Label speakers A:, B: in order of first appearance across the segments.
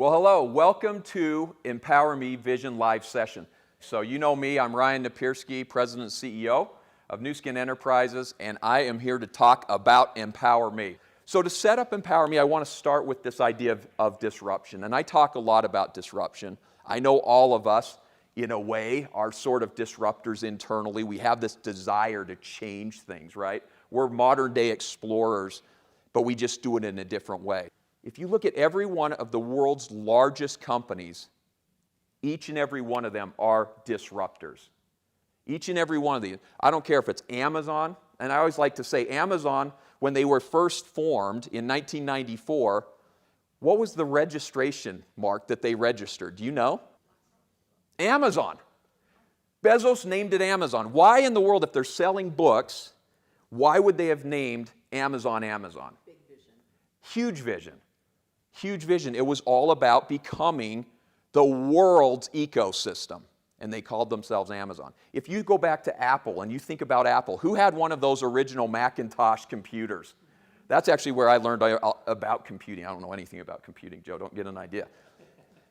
A: Well, hello. Welcome to Empower Me Vision Live session. So you know me, I'm RyanNapierski, President and CEO of Nu Skin Enterprises, and I am here to talk about Empower Me. So to set up Empower Me, I want to start with this idea of disruption. And I talk a lot about disruption. I know all of us, in a way, are sort of disruptors internally. We have this desire to change things, right? We're modern day explorers, but we just do it in a different way. If you look at every one of the world's largest companies, each and every one of them are disruptors. Each and every one of these. I don't care if it's Amazon, and I always like to say Amazon, when they were first formed in 1994, what was the registration mark that they registered? Do you know? Amazon. Bezos named it Amazon. Why in the world, if they're selling books, why would they have named Amazon Amazon?
B: Big vision.
A: Huge vision. Huge vision. It was all about becoming the world's ecosystem, and they called themselves Amazon. If you go back to Apple and you think about Apple, who had one of those original Macintosh computers? That's actually where I learned about computing. I don't know anything about computing, Joe. Don't get an idea.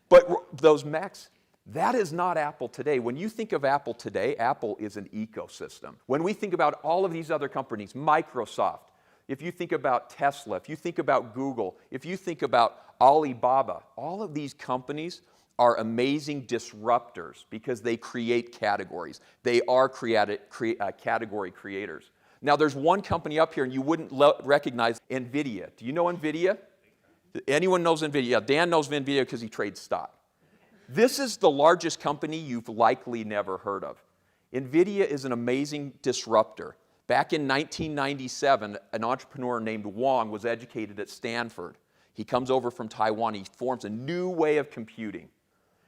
A: But those Macs, that is not Apple today. When you think of Apple today, Apple is an ecosystem. When we think about all of these other companies, Microsoft, if you think about Tesla, if you think about Google, if you think about Alibaba, all of these companies are amazing disruptors because they create categories. They are category creators. Now there's one company up here and you wouldn't recognize, NVIDIA. Do you know NVIDIA? Anyone knows NVIDIA? Yeah, Dan knows NVIDIA because he trades stock. This is the largest company you've likely never heard of. NVIDIA is an amazing disruptor. Back in 1997, an entrepreneur named Wang was educated at Stanford. He comes over from Taiwan. He forms a new way of computing.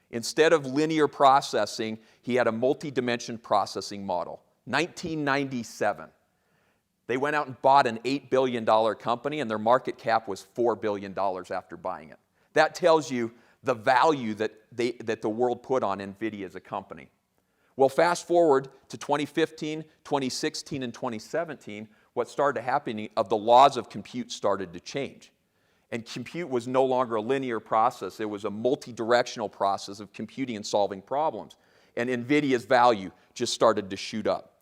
A: Instead of linear processing, he had a multi-dimension processing model. 1997. They went out and bought an $8 billion company, and their market cap was $4 billion after buying it. That tells you the value that the world put on NVIDIA as a company. Well, fast forward to 2015, 2016, and 2017, what started happening of the laws of compute started to change. And compute was no longer a linear process. It was a multi-directional process of computing and solving problems. And NVIDIA's value just started to shoot up.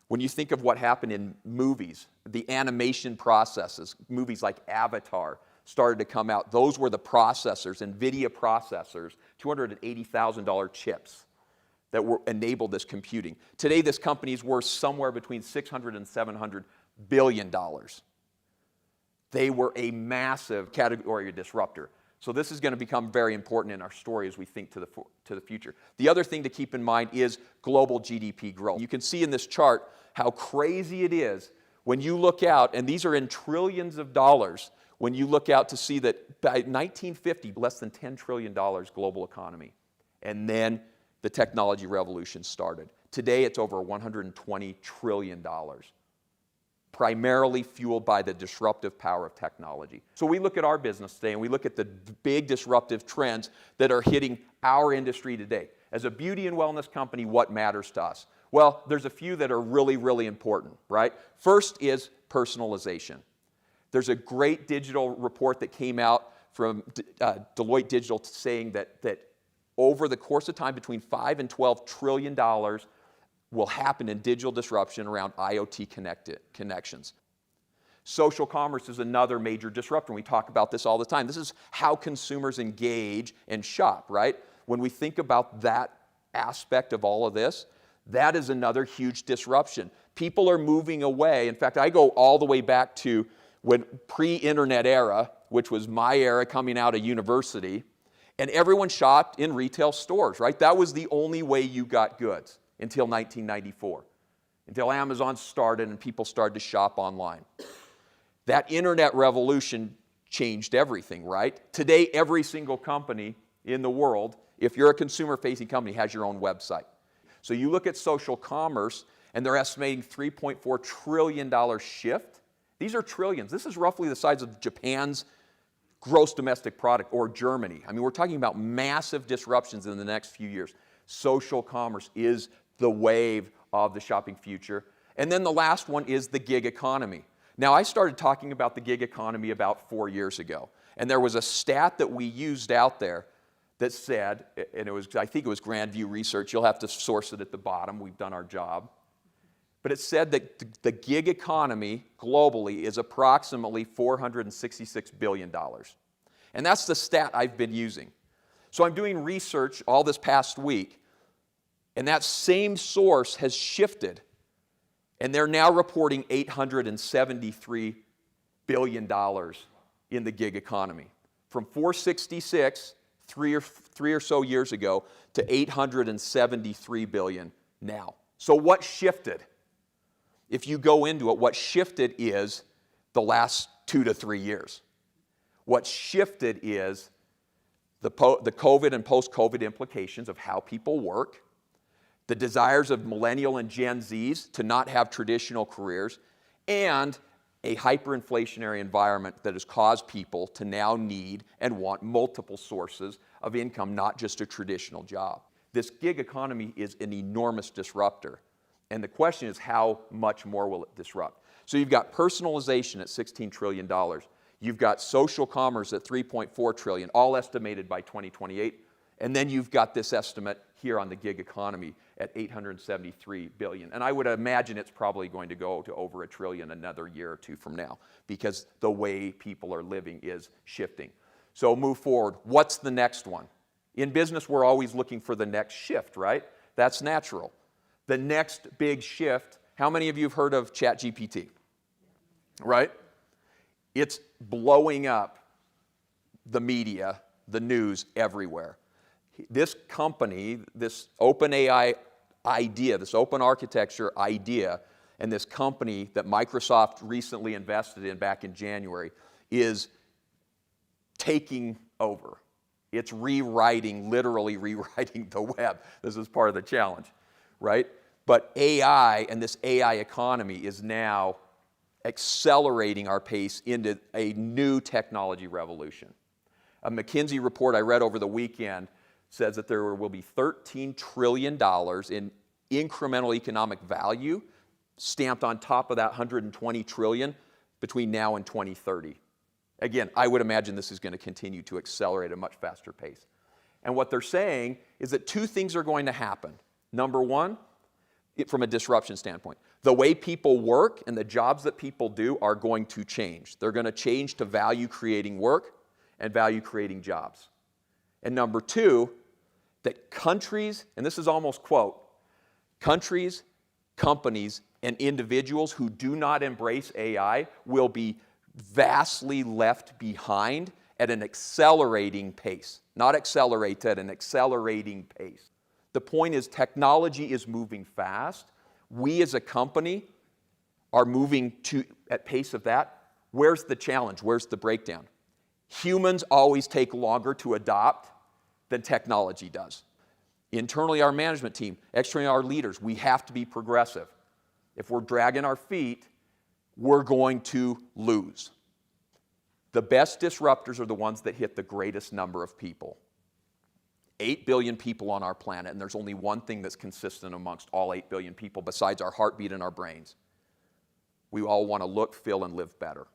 A: When you think of what happened in movies, the animation processes, movies like Avatar started to come out. Those were the processors, NVIDIA processors, $280,000 chips that enabled this computing. Today, this company is worth somewhere between $600 and $700 billion. They were a massive category disruptor. So this is going to become very important in our story as we think to the future. The other thing to keep in mind is global GDP growth. You can see in this chart how crazy it is when you look out, and these are in trillions of dollars, when you look out to see that by 1950, less than $10 trillion global economy. And then the technology revolution started. Today, it's over $120 trillion, primarily fueled by the disruptive power of technology. So we look at our business today, and we look at the big disruptive trends that are hitting our industry today. As a beauty and wellness company, what matters to us? Well, there's a few that are really, really important, right? First is personalization. There's a great digital report that came out from Deloitte Digital saying that over the course of time, between $5 and $12 trillion will happen in digital disruption around IoT connections. Social commerce is another major disruptor. We talk about this all the time. This is how consumers engage and shop, right? When we think about that aspect of all of this, that is another huge disruption. People are moving away. In fact, I go all the way back to when pre-internet era, which was my era coming out of university, and everyone shopped in retail stores, right? That was the only way you got goods until 1994, until Amazon started and people started to shop online. That internet revolution changed everything, right? Today, every single company in the world, if you're a consumer-facing company, has your own website. So you look at social commerce, and they're estimating $3.4 trillion shift. These are trillions. This is roughly the size of Japan's gross domestic product, or Germany. I mean, we're talking about massive disruptions in the next few years. Social commerce is the wave of the shopping future. And then the last one is the gig economy. Now, I started talking about the gig economy about 4 years ago. And there was a stat that we used out there that said, and I think it was Grandview Research, you'll have to source it at the bottom, we've done our job. But it said that the gig economy globally is approximately $466 billion. And that's the stat I've been using. So I'm doing research all this past week, and that same source has shifted, and they're now reporting $873 billion in the gig economy. From 466 three or so years ago to 873 billion now. So what shifted? If you go into it, what shifted is the last 2 to 3 years. What shifted is the COVID and post-COVID implications of how people work, the desires of millennial and Gen Zs to not have traditional careers, and a hyperinflationary environment that has caused people to now need and want multiple sources of income, not just a traditional job. This gig economy is an enormous disruptor. And the question is, how much more will it disrupt? So you've got personalization at $16 trillion. You've got social commerce at $3.4 trillion, all estimated by 2028. And then you've got this estimate here on the gig economy at $873 billion. And I would imagine it's probably going to go to over $1 trillion another year or two from now, because the way people are living is shifting. So move forward. What's the next one? In business, we're always looking for the next shift, right? That's natural. The next big shift, how many of you have heard of ChatGPT? Right? It's blowing up the media, the news everywhere. This company, this open AI idea, this open architecture idea, and this company that Microsoft recently invested in back in January is taking over. It's literally rewriting the web. This is part of the challenge, right? But AI and this AI economy is now accelerating our pace into a new technology revolution. A McKinsey report I read over the weekend says that there will be $13 trillion in incremental economic value stamped on top of that $120 trillion between now and 2030. Again, I would imagine this is going to continue to accelerate at a much faster pace. And what they're saying is that two things are going to happen. Number one, from a disruption standpoint, the way people work and the jobs that people do are going to change. They're going to change to value-creating work and value-creating jobs. And number two, that countries, and this is almost quote, countries, companies, and individuals who do not embrace AI will be vastly left behind at an accelerating pace. Not accelerate, at an accelerating pace. The point is, technology is moving fast. We as a company are moving at pace of that. Where's the challenge? Where's the breakdown? Humans always take longer to adopt than technology does. Internally, our management team, externally, our leaders, we have to be progressive. If we're dragging our feet, we're going to lose. The best disruptors are the ones that hit the greatest number of people. 8 billion people on our planet, and there's only one thing that's consistent amongst all 8 billion people besides our heartbeat and our brains. We all want to look, feel, and live better.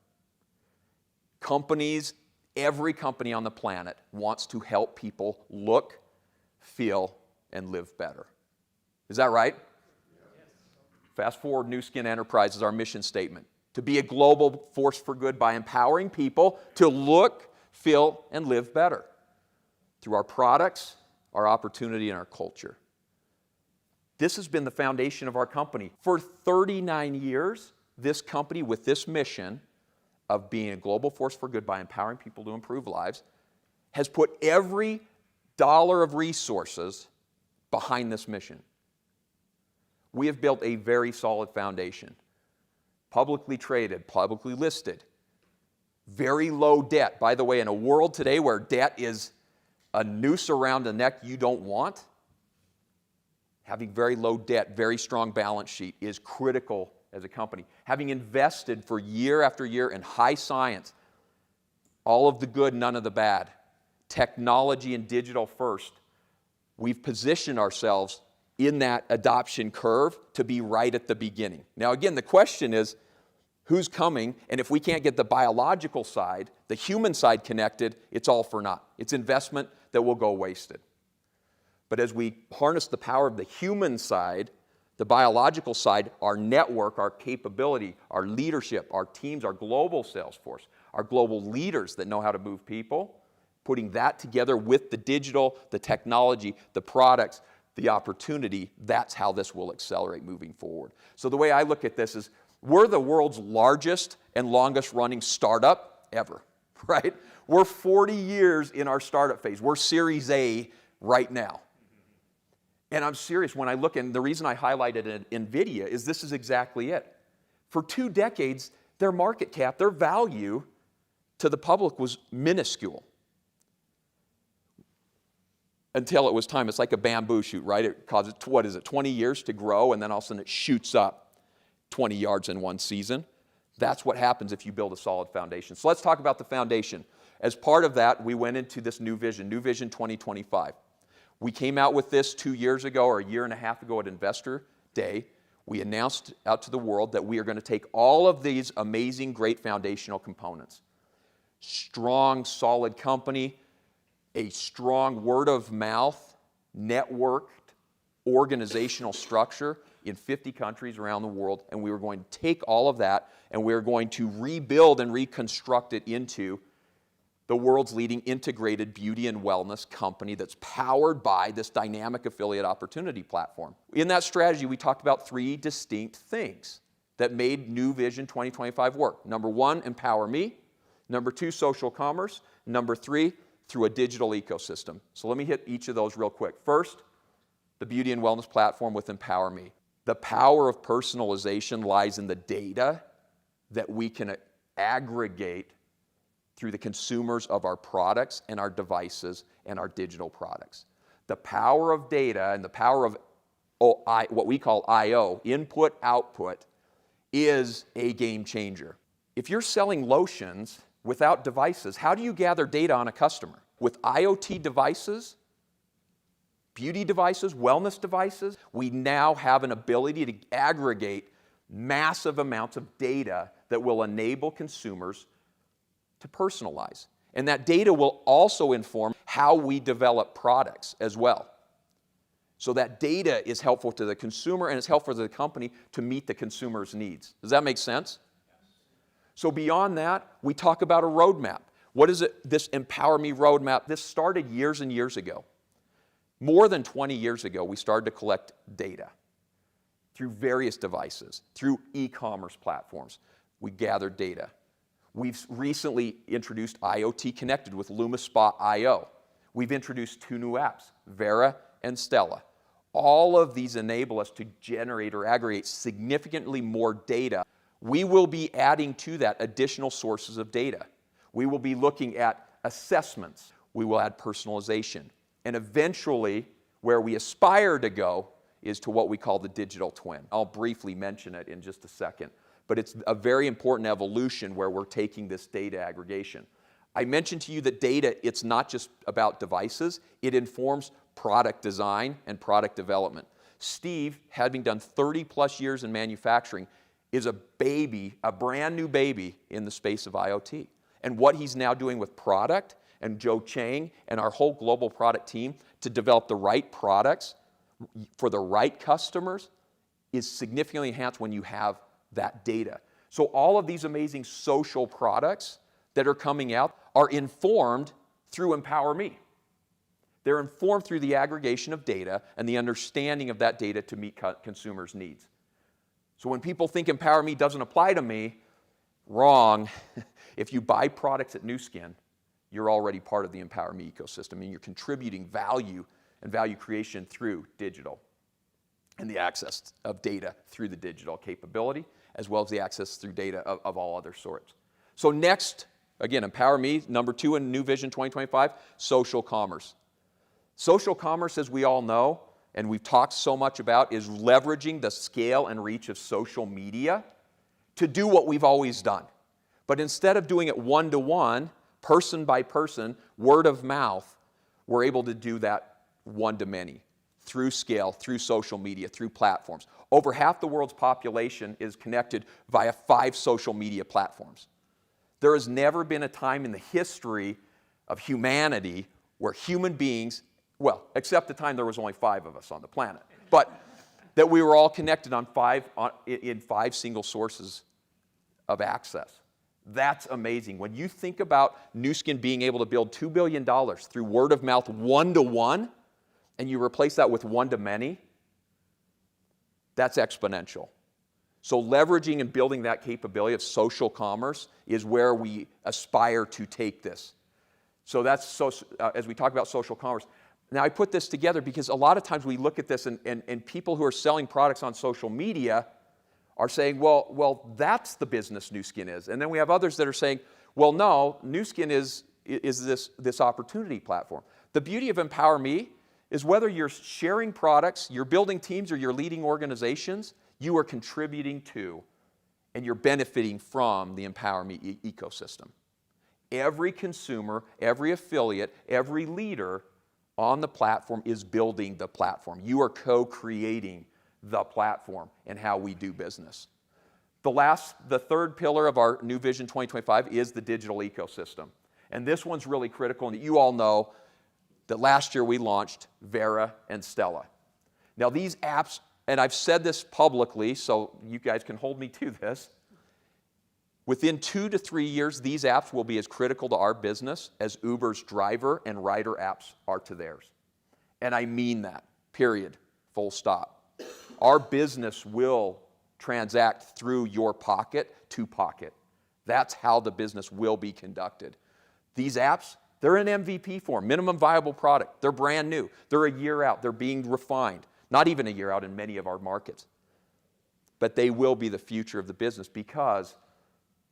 A: Companies, every company on the planet wants to help people look, feel, and live better. Is that right? Yes. Fast forward, Nu Skin Enterprise is our mission statement. To be a global force for good by empowering people to look, feel, and live better through our products, our opportunity, and our culture. This has been the foundation of our company. For 39 years, this company with this mission of being a global force for good by empowering people to improve lives has put every dollar of resources behind this mission. We have built a very solid foundation. Publicly traded, publicly listed, very low debt. By the way, in a world today where debt is a noose around a neck you don't want, having very low debt, very strong balance sheet is critical as a company. Having invested for year after year in high science, all of the good, none of the bad, technology and digital first, we've positioned ourselves in that adoption curve to be right at the beginning. Now again, the question is, Who's coming? And if we can't get the biological side, the human side connected, it's all for naught. It's investment that will go wasted. But as we harness the power of the human side, the biological side, our network, our capability, our leadership, our teams, our global sales force, our global leaders that know how to move people, putting that together with the digital, the technology, the products, the opportunity, that's how this will accelerate moving forward. So the way I look at this is we're the world's largest and longest running startup ever, right? We're 40 years in our startup phase. We're Series A right now. And I'm serious when I look, and the reason I highlighted NVIDIA is this is exactly it. For 2 decades, their market cap, their value to the public was minuscule. Until it was time. It's like a bamboo shoot, right? It causes, 20 years to grow, and then all of a sudden it shoots up 20 yards in one season. That's what happens if you build a solid foundation. So let's talk about the foundation. As part of that, we went into this New Vision 2025. We came out with this 2 years ago or a year and a half ago at Investor Day. We announced out to the world that we are going to take all of these amazing, great foundational components. Strong, solid company, a strong word of mouth, networked, organizational structure in 50 countries around the world, and we were going to take all of that and we are going to rebuild and reconstruct it into the world's leading integrated beauty and wellness company that's powered by this dynamic affiliate opportunity platform. In that strategy, we talked about 3 distinct things that made New Vision 2025 work. Number 1, empower me. Number 2, social commerce. Number 3, through a digital ecosystem. So let me hit each of those real quick. First, the beauty and wellness platform with Empower Me. The power of personalization lies in the data that we can aggregate through the consumers of our products and our devices and our digital products. The power of data and the power of what we call I/O, input, output, is a game changer. If you're selling lotions without devices, how do you gather data on a customer? With IoT devices, beauty devices, wellness devices, we now have an ability to aggregate massive amounts of data that will enable consumers to personalize. And that data will also inform how we develop products as well. So that data is helpful to the consumer and it's helpful to the company to meet the consumer's needs. Does that make sense? So beyond that, we talk about a roadmap. What is it, this Empower Me roadmap? This started years and years ago. More than 20 years ago, we started to collect data through various devices, through e-commerce platforms. We gathered data. We've recently introduced IoT connected with LumaSpa IO. We've introduced 2 new apps, Vera and Stella. All of these enable us to generate or aggregate significantly more data. We will be adding to that additional sources of data. We will be looking at assessments. We will add personalization. And eventually, where we aspire to go is to what we call the digital twin. I'll briefly mention it in just a second. But it's a very important evolution where we're taking this data aggregation. I mentioned to you that data, it's not just about devices. It informs product design and product development. Steve, having done 30 plus years in manufacturing, is a baby, a brand new baby in the space of IoT. And what he's now doing with product, and Joe Chang and our whole global product team to develop the right products for the right customers is significantly enhanced when you have that data. So all of these amazing social products that are coming out are informed through Empower Me. They're informed through the aggregation of data and the understanding of that data to meet consumers' needs. So when people think Empower Me doesn't apply to me, wrong. If you buy products at Nu Skin, you're already part of the Empower Me ecosystem and you're contributing value and value creation through digital and the access of data through the digital capability, as well as the access through data of all other sorts. So next, again, Empower Me, number 2 in New Vision 2025, social commerce. Social commerce, as we all know, and we've talked so much about, is leveraging the scale and reach of social media to do what we've always done. But instead of doing it one-to-one, person by person, word of mouth, we're able to do that one-to-many through scale, through social media, through platforms. over half the world's population is connected via 5 social media platforms. There has never been a time in the history of humanity where human beings, well, except the time there was only 5 of us on the planet, but that we were all connected in 5 single sources of access. That's amazing. When you think about Nu Skin being able to build $2 billion through word of mouth 1-to-1, and you replace that with 1-to-many, that's exponential. So leveraging and building that capability of social commerce is where we aspire to take this. So that's as we talk about social commerce. Now I put this together because a lot of times we look at this and people who are selling products on social media are saying, well, that's the business Nu Skin is. And then we have others that are saying, well, no, Nu Skin is this opportunity platform. The beauty of Empower Me is whether you're sharing products, you're building teams, or you're leading organizations, you are contributing to and you're benefiting from the Empower Me ecosystem. Every consumer, every affiliate, every leader on the platform is building the platform. You are co-creating the platform and how we do business. The third pillar of our new Vision 2025 is the digital ecosystem. And this one's really critical, and you all know that last year we launched Vera and Stella. Now these apps, and I've said this publicly, so you guys can hold me to this, within 2 to 3 years, these apps will be as critical to our business as Uber's driver and rider apps are to theirs. And I mean that, period, full stop. Our business will transact through your pocket to pocket. That's how the business will be conducted. These apps, they're in MVP form, minimum viable product. They're brand new. They're a year out. They're being refined. Not even a year out in many of our markets. But they will be the future of the business because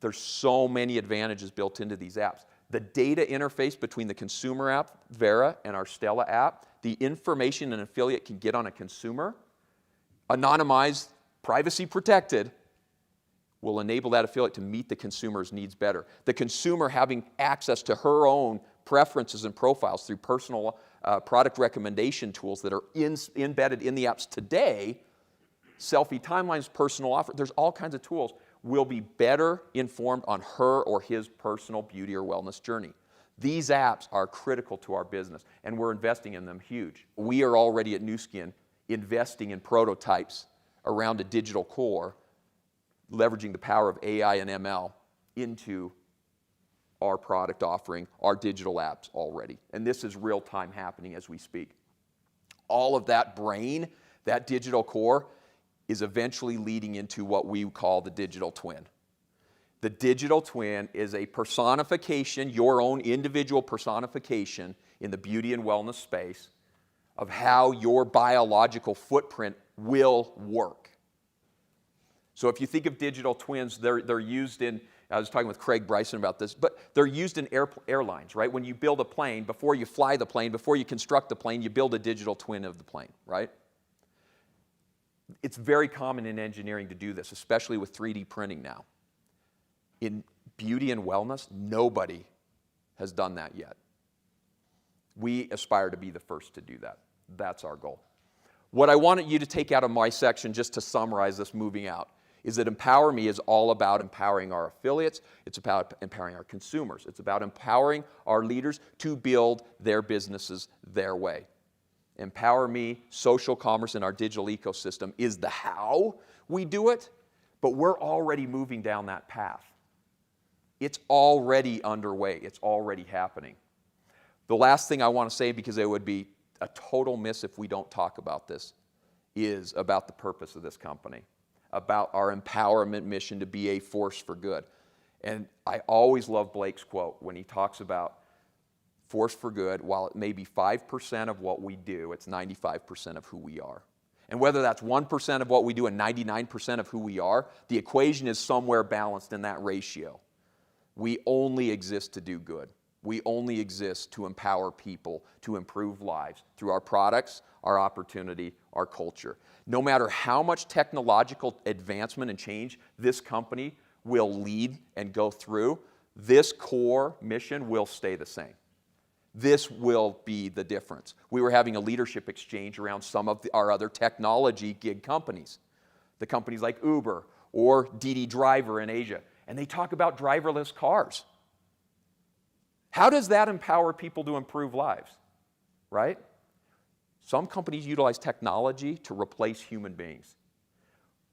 A: there's so many advantages built into these apps. The data interface between the consumer app, Vera, and our Stella app, the information an affiliate can get on a consumer, anonymized, privacy protected, will enable that affiliate to meet the consumer's needs better. The consumer having access to her own preferences and profiles through personal product recommendation tools that are embedded in the apps today, selfie timelines, personal offer, there's all kinds of tools, will be better informed on her or his personal beauty or wellness journey. These apps are critical to our business, and we're investing in them huge. We are already at Nu Skin investing in prototypes around a digital core, leveraging the power of AI and ML into our product offering, our digital apps already. And this is real time happening as we speak. All of that brain, that digital core, is eventually leading into what we call the digital twin. The digital twin is a personification, your own individual personification in the beauty and wellness space of how your biological footprint will work. So if you think of digital twins, they're used in, I was talking with Craig Bryson about this, but they're used in airlines, right? When you build a plane, before you fly the plane, before you construct the plane, you build a digital twin of the plane, right? It's very common in engineering to do this, especially with 3D printing now. In beauty and wellness, nobody has done that yet. We aspire to be the first to do that. That's our goal. What I wanted you to take out of my section, just to summarize this moving out, is that Empower Me is all about empowering our affiliates. It's about empowering our consumers. It's about empowering our leaders to build their businesses their way. Empower Me, social commerce, and our digital ecosystem is the how we do it, but we're already moving down that path. It's already underway. It's already happening. The last thing I want to say, because it would be a total miss if we don't talk about this, is about the purpose of this company, about our empowerment mission to be a force for good. And I always love Blake's quote when he talks about force for good. While it may be 5% of what we do, it's 95% of who we are. And whether that's 1% of what we do and 99% of who we are, the equation is somewhere balanced in that ratio. We only exist to do good. We only exist to empower people to improve lives through our products, our opportunity, our culture. No matter how much technological advancement and change this company will lead and go through, this core mission will stay the same. This will be the difference. We were having a leadership exchange around some of our other technology gig companies. the companies like Uber or Didi Driver in Asia, and they talk about driverless cars. How does that empower people to improve lives, right? Some companies utilize technology to replace human beings.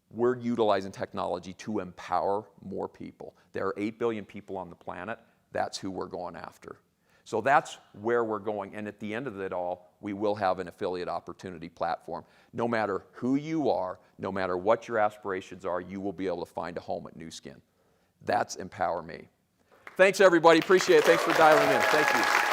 A: We're utilizing technology to empower more people. There are 8 billion people on the planet. That's who we're going after. So that's where we're going. And at the end of it all, we will have an affiliate opportunity platform. No matter who you are, no matter what your aspirations are, you will be able to find a home at Nu Skin. That's Empower Me. Thanks, everybody. Appreciate it. Thanks for dialing in. Thank you.